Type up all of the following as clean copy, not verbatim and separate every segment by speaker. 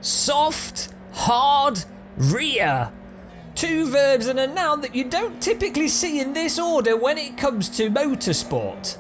Speaker 1: Soft, hard, rear. Two verbs and a noun that you don't typically see in this order when it comes to motorsport.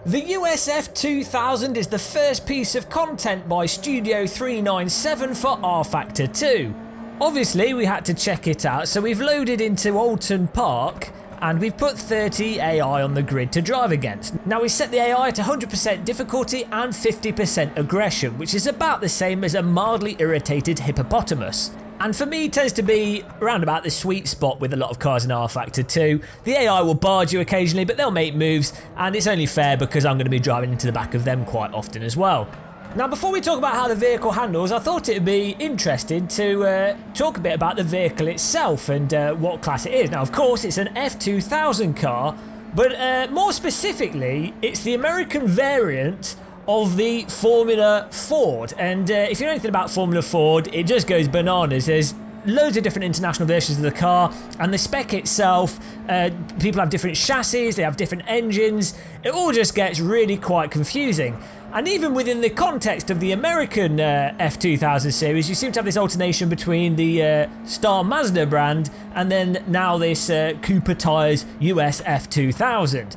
Speaker 1: The USF2000 is the first piece of content by Studio 397 for Rfactor 2. Obviously we had to check it out, so we've loaded into Alton Park and we've put 30 AI on the grid to drive against. Now we set the AI to 100% difficulty and 50% aggression, which is about the same as a mildly irritated hippopotamus. And for me, it tends to be around about the sweet spot with a lot of cars in Rfactor 2. The AI will barge you occasionally, but they'll make moves, and it's only fair because I'm going to be driving into the back of them quite often as well. Now, before we talk about how the vehicle handles, I thought it would be interesting to talk a bit about the vehicle itself and what class it is. Now, of course, it's an F2000 car, but more specifically, it's the American variant of the Formula Ford. And if you know anything about Formula Ford, it just goes bananas. There's loads of different international versions of the car, and the spec itself, people have different chassis, they have different engines. It all just gets really quite confusing. And even within the context of the American F2000 series, you seem to have this alternation between the Star Mazda brand and then now this Cooper Tires USF2000.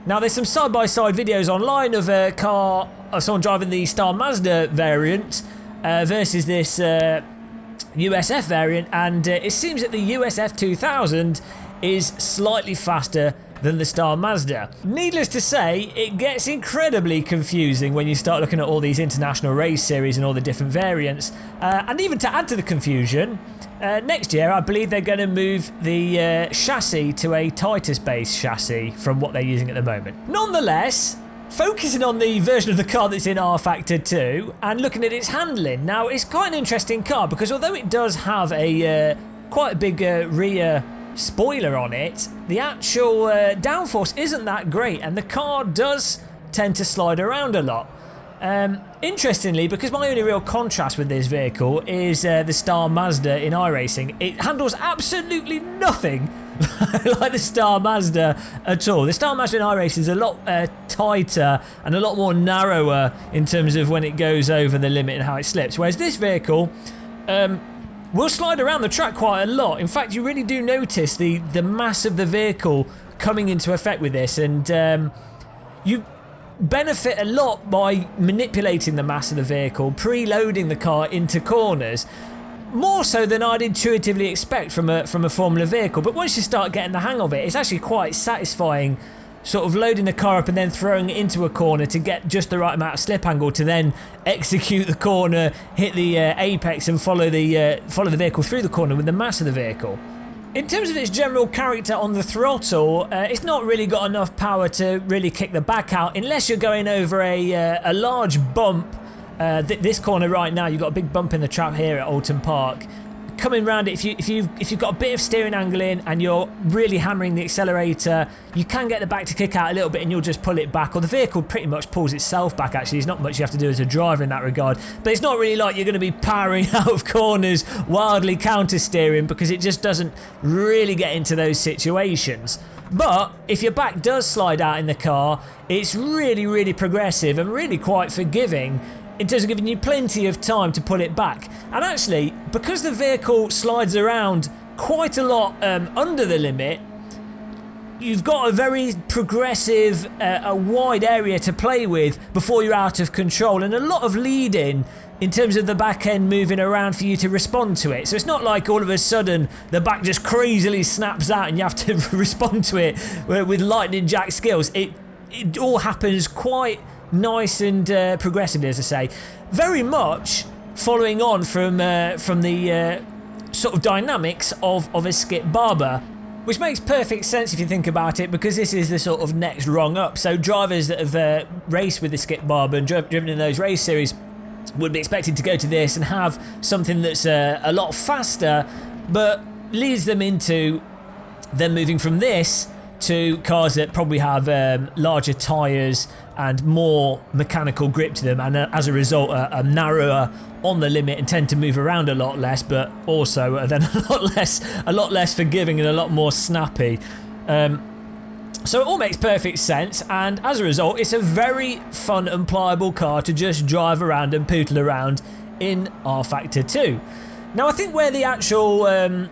Speaker 1: Now there's some side-by-side videos online of a car, of someone driving the Star Mazda variant versus this USF variant, and it seems that the USF2000 is slightly faster than the Star Mazda. Needless to say, it gets incredibly confusing when you start looking at all these international race series and all the different variants. And even to add to the confusion, next year I believe they're going to move the chassis to a Titus-based chassis from what they're using at the moment. Nonetheless, focusing on the version of the car that's in Rfactor 2 and looking at its handling. Now, it's quite an interesting car because although it does have a quite a big rear spoiler on it, the actual downforce isn't that great, and the car does tend to slide around a lot. Interestingly, because my only real contrast with this vehicle is the Star Mazda in iRacing, it handles absolutely nothing like the Star Mazda at all. The Star Mazda in iRacing is a lot tighter and a lot more narrower in terms of when it goes over the limit and how it slips, whereas this vehicle will slide around the track quite a lot. In fact, you really do notice the mass of the vehicle coming into effect with this, and you benefit a lot by manipulating the mass of the vehicle, preloading the car into corners, more so than I'd intuitively expect from a Formula vehicle. But once you start getting the hang of it, it's actually quite satisfying, sort of loading the car up and then throwing it into a corner to get just the right amount of slip angle to then execute the corner, hit the apex and follow the vehicle through the corner with the mass of the vehicle. In terms of its general character on the throttle, it's not really got enough power to really kick the back out unless you're going over a large bump. This corner right now, you've got a big bump in the trap here at Alton Park. Coming round it, if you've got a bit of steering angle in and you're really hammering the accelerator, you can get the back to kick out a little bit and you'll just pull it back, or the vehicle pretty much pulls itself back. Actually, there's not much you have to do as a driver in that regard, but it's not really like you're going to be powering out of corners, wildly counter steering, because it just doesn't really get into those situations. But if your back does slide out in the car, it's really, really progressive and really quite forgiving in terms of giving you plenty of time to pull it back. And actually, because the vehicle slides around quite a lot under the limit, you've got a very progressive, a wide area to play with before you're out of control, and a lot of lead-in in terms of the back end moving around for you to respond to it. So it's not like all of a sudden the back just crazily snaps out and you have to respond to it with lightning jack skills. It all happens quite nice and progressively, as I say, very much following on from the sort of dynamics of a Skip Barber, which makes perfect sense if you think about it, because this is the sort of next rung up. So drivers that have raced with the Skip Barber and driven in those race series would be expected to go to this and have something that's a lot faster, but leads them into them moving from this to cars that probably have larger tyres and more mechanical grip to them, and as a result are narrower on the limit and tend to move around a lot less, but also are then a lot less forgiving and a lot more snappy. So it all makes perfect sense, and as a result it's a very fun and pliable car to just drive around and poodle around in Rfactor 2. Now I think where the actual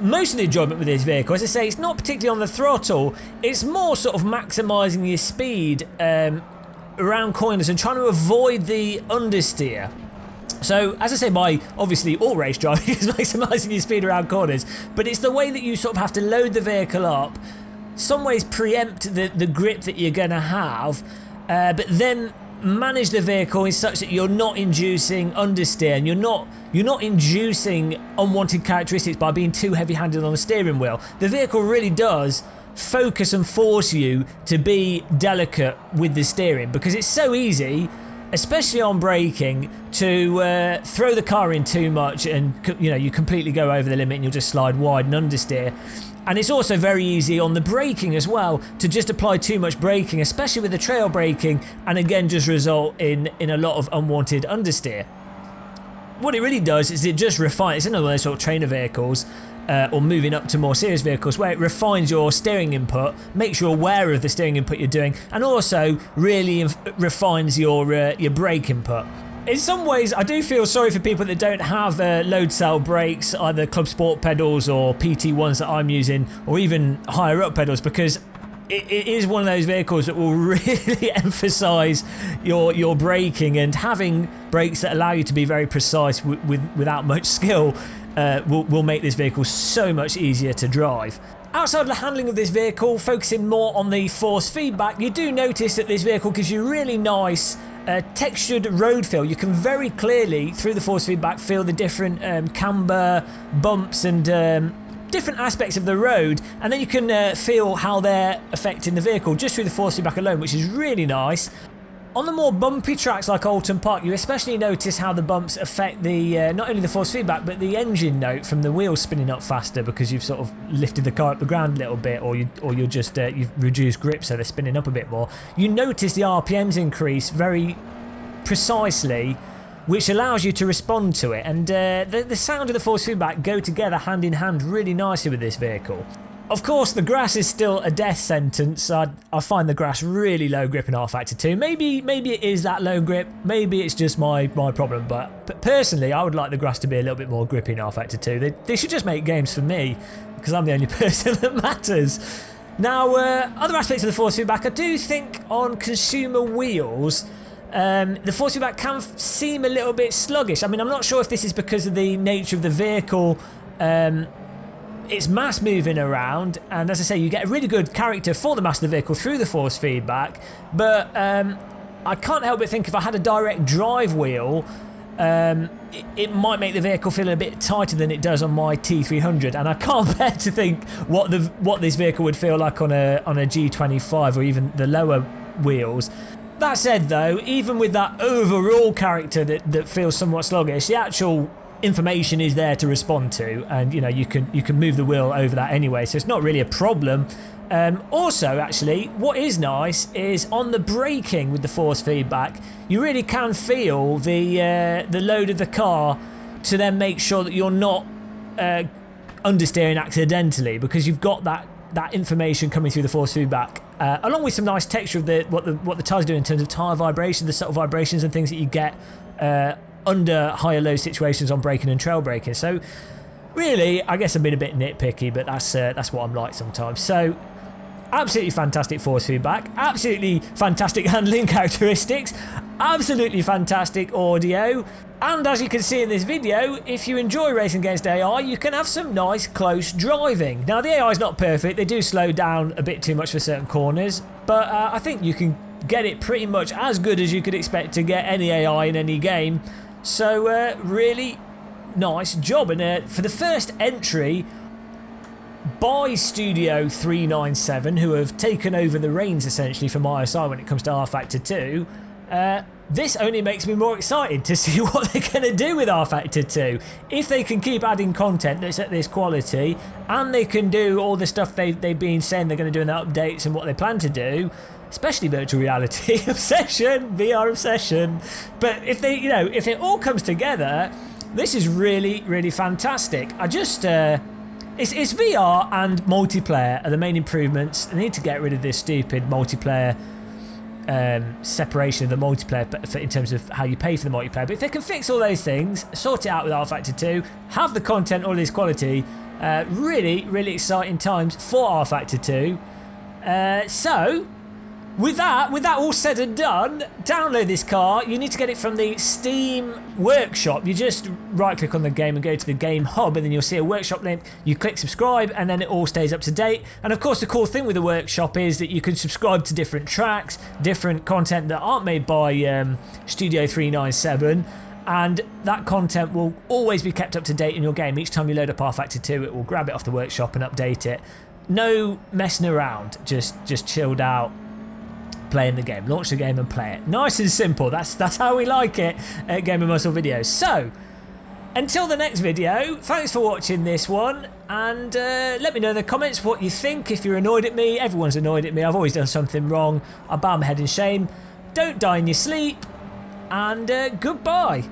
Speaker 1: most of the enjoyment with this vehicle, as I say, it's not particularly on the throttle, it's more sort of maximising your speed around corners and trying to avoid the understeer. So, as I say, by obviously all race driving is maximising your speed around corners, but it's the way that you sort of have to load the vehicle up, some ways preempt the grip that you're going to have, but then manage the vehicle in such that you're not inducing understeer and you're not inducing unwanted characteristics by being too heavy-handed on the steering wheel. The vehicle really does focus and force you to be delicate with the steering, because it's so easy, especially on braking, to throw the car in too much and you completely go over the limit and you'll just slide wide and understeer. And it's also very easy on the braking as well to just apply too much braking, especially with the trail braking, and again just result in a lot of unwanted understeer. What it really does is it just refines. It's another one of those sort of trainer vehicles or moving up to more serious vehicles where it refines your steering input, makes you aware of the steering input you're doing, and also really refines your brake input. In some ways, I do feel sorry for people that don't have load cell brakes, either Club Sport pedals or PT ones that I'm using, or even higher up pedals, because it is one of those vehicles that will really emphasise your braking, and having brakes that allow you to be very precise without much skill will make this vehicle so much easier to drive. Outside of the handling of this vehicle, focusing more on the force feedback, you do notice that this vehicle gives you really nice textured road feel. You can very clearly, through the force feedback, feel the different camber, bumps and different aspects of the road, and then you can feel how they're affecting the vehicle just through the force feedback alone, which is really nice. On the more bumpy tracks like Alton Park, you especially notice how the bumps affect the not only the force feedback but the engine note from the wheels spinning up faster, because you've sort of lifted the car up the ground a little bit, or you're just you've reduced grip so they're spinning up a bit more. You notice the RPMs increase very precisely, which allows you to respond to it, and the sound and the force feedback go together hand in hand really nicely with this vehicle. Of course, the grass is still a death sentence. I find the grass really low grip in Rfactor 2. Maybe it is that low grip, maybe it's just my problem, but personally I would like the grass to be a little bit more grippy in Rfactor 2. They should just make games for me, because I'm the only person that matters. Now, other aspects of the force feedback, I do think on consumer wheels, the force feedback can seem a little bit sluggish. I mean, I'm not sure if this is because of the nature of the vehicle. It's mass moving around, and as I say, you get a really good character for the mass of the vehicle through the force feedback, but I can't help but think if I had a direct drive wheel, it might make the vehicle feel a bit tighter than it does on my T300, and I can't bear to think what this vehicle would feel like on a G25 or even the lower wheels. That said though, even with that overall character that feels somewhat sluggish, the actual information is there to respond to, and you can move the wheel over that anyway, so it's not really a problem. Also, actually, what is nice is on the braking with the force feedback, you really can feel the load of the car to then make sure that you're not understeering accidentally, because you've got that information coming through the force feedback, along with some nice texture of what the tyres do in terms of tyre vibrations, the subtle vibrations and things that you get under higher low situations on braking and trail braking. So really, I guess I'm being a bit nitpicky, but that's what I'm like sometimes. So absolutely fantastic force feedback, absolutely fantastic handling characteristics, absolutely fantastic audio, and as you can see in this video, if you enjoy racing against AI, you can have some nice close driving. Now the AI is not perfect, they do slow down a bit too much for certain corners, but I think you can get it pretty much as good as you could expect to get any AI in any game. So really nice job. And for the first entry by Studio 397, who have taken over the reins essentially from ISI when it comes to Rfactor 2, this only makes me more excited to see what they're going to do with Rfactor 2. If they can keep adding content that's at this quality, and they can do all the stuff they've been saying they're going to do in the updates and what they plan to do, especially virtual reality obsession, VR obsession. But if they, if it all comes together, this is really, really fantastic. I just, it's VR and multiplayer are the main improvements. They need to get rid of this stupid multiplayer separation of the multiplayer in terms of how you pay for the multiplayer. But if they can fix all those things, sort it out with Rfactor 2, have the content all this quality, really, really exciting times for Rfactor 2. So, with that all said and done, download this car. You need to get it from the Steam workshop. You just right click on the game and go to the game hub, and then you'll see a workshop link. You click subscribe, and then it all stays up to date. And of course, the cool thing with the workshop is that you can subscribe to different tracks, different content that aren't made by Studio 397. And that content will always be kept up to date in your game. Each time you load up Rfactor 2, it will grab it off the workshop and update it. No messing around, just chilled out, playing the game. Launch the game and play it. Nice and simple. That's how we like it at Game and Muscle videos. So, until the next video, thanks for watching this one, and let me know in the comments what you think. If you're annoyed at me, everyone's annoyed at me. I've always done something wrong. I bow my head in shame. Don't die in your sleep, and goodbye.